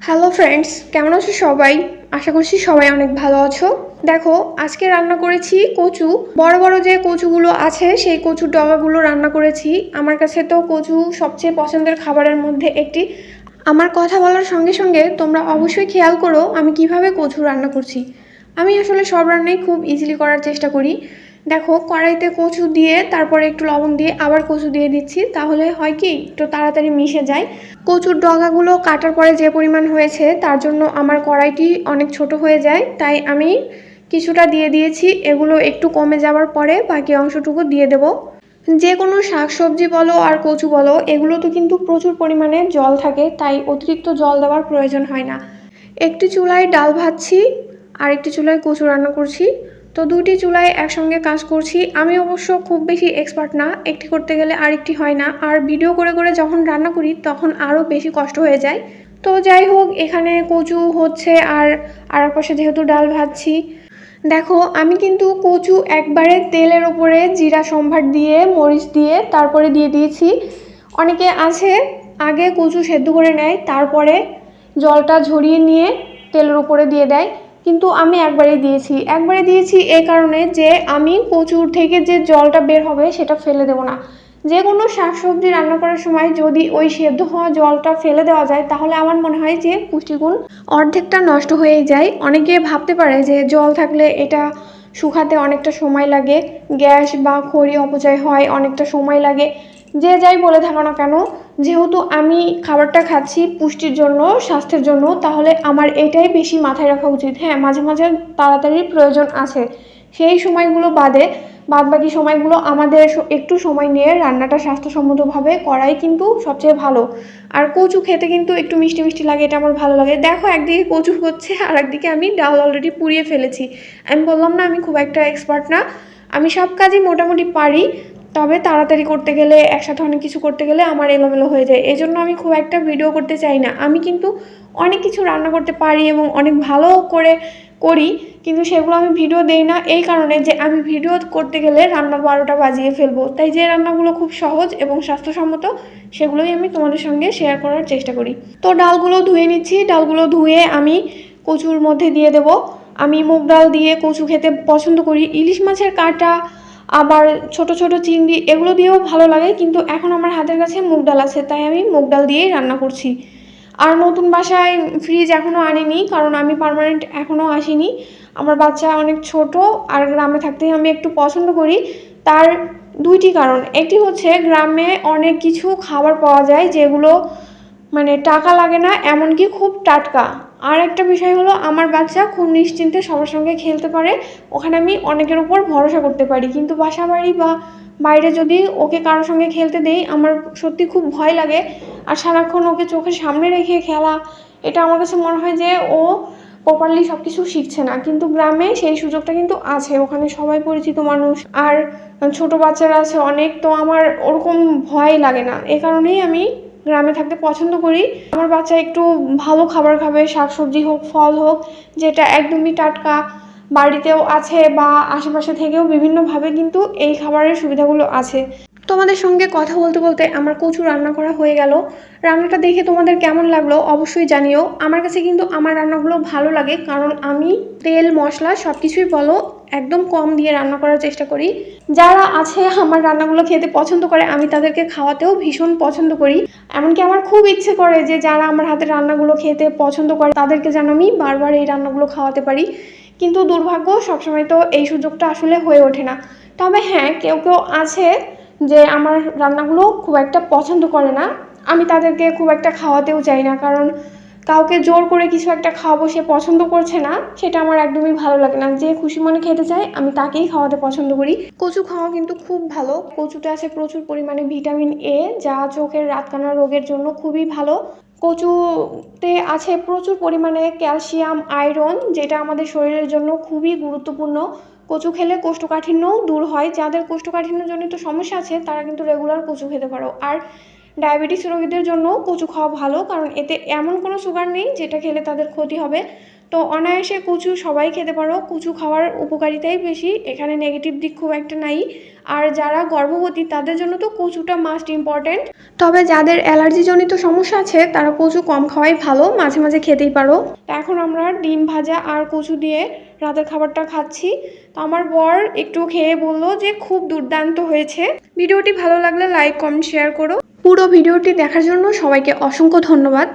Hello friends, কেমন আছো সবাই? আশা করছি সবাই অনেক ভালো আছো। দেখো, আজকে রান্না করেছি কচু। বড় বড় যে কচুগুলো আছে সেই কচুর ডগাগুলো রান্না করেছি। আমার কাছে তো কচু সবচেয়ে পছন্দের খাবারের মধ্যে একটি। আমার কথা বলার সঙ্গে সঙ্গে তোমরা অবশ্যই খেয়াল করো আমি কিভাবে কচু রান্না করছি। আমি আসলে সব রান্নাই খুব ইজিলি করার চেষ্টা করি। দেখো, কড়াইতে কচু দিয়ে তারপরে একটু লবণ দিয়ে আবার কচু দিয়ে দিচ্ছি, তাহলে হয় কি একটু তাড়াতাড়ি মিশে যায়। কচুর ডগাগুলো কাটার পরে যে পরিমাণ হয়েছে তার জন্য আমার কড়াইটি অনেক ছোট হয়ে যায়, তাই আমি কিছুটা দিয়ে দিয়েছি। এগুলো একটু কমে যাওয়ার পরে বাকি অংশটুকু দিয়ে দেব। যে কোনো শাকসবজি বলো আর কচু বলো, এগুলো তো কিন্তু প্রচুর পরিমাণে জল থাকে, তাই অতিরিক্ত জল দেওয়ার প্রয়োজন হয় না। একটি চুলায় ডাল ভাজছি আর একটি চুলায় কচু রান্না করছি, তো দুটি চুলায় একসঙ্গে কাজ করছি। আমি অবশ্য খুব বেশি এক্সপার্ট না, একটি করতে গেলে আরেকটি হয় না, আর ভিডিও করে করে যখন রান্না করি তখন আরও বেশি কষ্ট হয়ে যায়। তো যাই হোক, এখানে কচু হচ্ছে আর এক পাশে যেহেতু ডাল ভাজছি। দেখো, আমি কিন্তু কচু একবারে তেলের ওপরে জিরা সম্ভার দিয়ে মরিচ দিয়ে তারপরে দিয়ে দিয়েছি। অনেকে আছে আগে কচু সেদ্ধ করে নেয়, তারপরে জলটা ঝরিয়ে নিয়ে তেলের উপরে দিয়ে দেয়, কিন্তু আমি একবারে দিয়েছি এই কারণে যে আমি কচুর থেকে যে জলটা বের হবে সেটা ফেলে দেবো না। যে কোনো শাকসবজি রান্না করার সময় যদি ওই সেদ্ধ হওয়া জলটা ফেলে দেওয়া যায় তাহলে আমার মনে হয় যে পুষ্টিগুণ অর্ধেকটা নষ্ট হয়েই যায়। অনেকে ভাবতে পারে যে জল থাকলে এটা শুকাতে অনেকটা সময় লাগে, গ্যাস বা খড়ি অপচয় হয়, অনেকটা সময় লাগে। যে যাই বলে থাকো না কেন, যেহেতু আমি খাবারটা খাচ্ছি পুষ্টির জন্য, স্বাস্থ্যের জন্য, তাহলে আমার এটাই বেশি মাথায় রাখা উচিত। হ্যাঁ, মাঝে মাঝে তাড়াতাড়ির প্রয়োজন আছে, সেই সময়গুলো বাদে বাদবাকি সময়গুলো আমাদের একটু সময় নিয়ে রান্নাটা স্বাস্থ্যসম্মতভাবে করাই কিন্তু সবচেয়ে ভালো। আর কচু খেতে কিন্তু একটু মিষ্টি মিষ্টি লাগে, এটা আমার ভালো লাগে। দেখো, একদিকে কচু হচ্ছে আর একদিকে আমি ডাল অলরেডি পুড়িয়ে ফেলেছি। আমি বললাম না আমি খুব একটা এক্সপার্ট না, আমি সব কাজই মোটামুটি পারি, তবে তাড়াতাড়ি করতে গেলে একসাথে অনেক কিছু করতে গেলে আমার এলোমেলো হয়ে যায়, এই জন্য আমি খুব একটা ভিডিও করতে চাই না। আমি কিন্তু অনেক কিছু রান্না করতে পারি এবং অনেক ভালো করে করি, কিন্তু সেগুলো আমি ভিডিও দেই না এই কারণে যে আমি ভিডিও করতে গেলে রান্নার 12টা বাজিয়ে ফেলবো। তাই যে রান্নাগুলো খুব সহজ এবং স্বাস্থ্যসম্মত সেগুলোই আমি তোমাদের সঙ্গে শেয়ার করার চেষ্টা করি। তো ডালগুলো ধুয়ে নিচ্ছি, ডালগুলো ধুয়ে আমি কচুর মধ্যে দিয়ে দেব। আমি মুগ ডাল দিয়ে কচু খেতে পছন্দ করি। ইলিশ মাছের কাঁটা আবার ছোট ছোট চিংড়ি এগুলো দিয়েও ভালো লাগে, কিন্তু এখন আমার হাতের কাছে মুগ ডাল আছে তাই আমি মুগ ডাল দিয়েই রান্না করছি। আর নতুন বাসায় ফ্রিজ এখনও আনিনি, কারণ আমি পার্মানেন্ট এখনও আসিনি। আমার বাচ্চা অনেক ছোট, আর গ্রামে থাকতেই আমি একটু পছন্দ করি। তার দুইটি কারণ, একটি হচ্ছে গ্রামে অনেক কিছু খাবার পাওয়া যায় যেগুলো মানে টাকা লাগে না, এমনকি খুব টাটকা। আর একটা বিষয় হলো আমার বাচ্চা খুব নিশ্চিন্তে সবার সঙ্গে খেলতে পারে, ওখানে আমি অনেকের উপর ভরসা করতে পারি। কিন্তু বাসা বাড়ি বা বাইরে যদি ওকে কারোর সঙ্গে খেলতে দেই আমার সত্যি খুব ভয় লাগে। আর সারাক্ষণ ওকে চোখের সামনে রেখে খেলা, এটা আমার কাছে মনে হয় যে ও প্রপারলি সব কিছু শিখছে না। কিন্তু গ্রামে সেই সুযোগটা কিন্তু আছে, ওখানে সবাই পরিচিত মানুষ আর ছোট বাচ্চারা আছে অনেক, তো আমার ওরকম ভয় লাগে না। এ কারণেই আমি গ্রামে থাকতে পছন্দ করি। আমার বাচ্চা একটু ভালো খাবার খাবে, শাকসবজি হোক ফল হোক, যেটা একদমই টাটকা, বাড়িতেও আছে বা আশেপাশে থেকেও বিভিন্নভাবে কিন্তু এই খাবারের সুবিধাগুলো আছে। তোমাদের সঙ্গে কথা বলতে বলতে আমার কচু রান্না করা হয়ে গেল। রান্নাটা দেখে তোমাদের কেমন লাগলো অবশ্যই জানিও। আমার কাছে কিন্তু আমার রান্নাগুলো ভালো লাগে, কারণ আমি তেল মশলা সব কিছুই বলো একদম কম দিয়ে রান্না করার চেষ্টা করি। যারা আছে আমার রান্নাগুলো খেতে পছন্দ করে আমি তাদেরকে খাওয়াতেও ভীষণ পছন্দ করি। এমনকি আমার খুব ইচ্ছে করে যে যারা আমার হাতের রান্নাগুলো খেতে পছন্দ করে তাদেরকে যেন আমি বারবার এই রান্নাগুলো খাওয়াতে পারি, কিন্তু দুর্ভাগ্য সবসময় তো এই সুযোগটা আসলে হয়ে ওঠে না। তবে হ্যাঁ, কেউ কেউ আছে যে আমার রান্নাগুলো খুব একটা পছন্দ করে না, আমি তাদেরকে খুব একটা খাওয়াতেও চাই না, কারণ কাউকে জোর করে কিছু একটা খাওয়াবো সে পছন্দ করছে না, সেটা আমার একদমই ভালো লাগে না। যে খুশি মনে খেতে চায় আমি তাকেই খাওয়াতে পছন্দ করি। কচু খাওয়া কিন্তু খুব ভালো, কচুতে আছে প্রচুর পরিমাণে ভিটামিন এ, যা চোখের রাতকানা রোগের জন্য খুবই ভালো। কচুতে আছে প্রচুর পরিমাণে ক্যালসিয়াম, আয়রন, যেটা আমাদের শরীরের জন্য খুবই গুরুত্বপূর্ণ। কচু খেলে কোষ্ঠকাঠিন্যও দূর হয়, যাদের কোষ্ঠকাঠিন্যজনিত সমস্যা আছে তারা কিন্তু রেগুলার কচু খেতে পারো। আর ডায়াবেটিস রোগীদের জন্য কচু খাওয়া ভালো, কারণ এতে এমন কোনো সুগার নেই যেটা খেলে তাদের ক্ষতি হবে। তো অনায়াসে কচু সবাই খেতে পারো। কচু খাওয়ার উপকারিতাই বেশি, এখানে নেগেটিভ দিক খুব একটা নাই। আর যারা গর্ভবতী তাদের জন্য তো কচুটা মাস্ট ইম্পর্ট্যান্ট। তবে যাদের অ্যালার্জিজনিত সমস্যা আছে তারা কচু কম খাওয়াই ভালো, মাঝে মাঝে খেতেই পারো। তো এখন আমরা ডিম ভাজা আর কচু দিয়ে রাতের খাবারটা খাচ্ছি। তো আমার বর একটু খেয়ে বললো যে খুব দুর্দান্ত হয়েছে। ভিডিওটি ভালো লাগলে লাইক, কমেন্ট, শেয়ার করো। পুরো ভিডিওটি দেখার জন্য সবাইকে অসংখ্য ধন্যবাদ।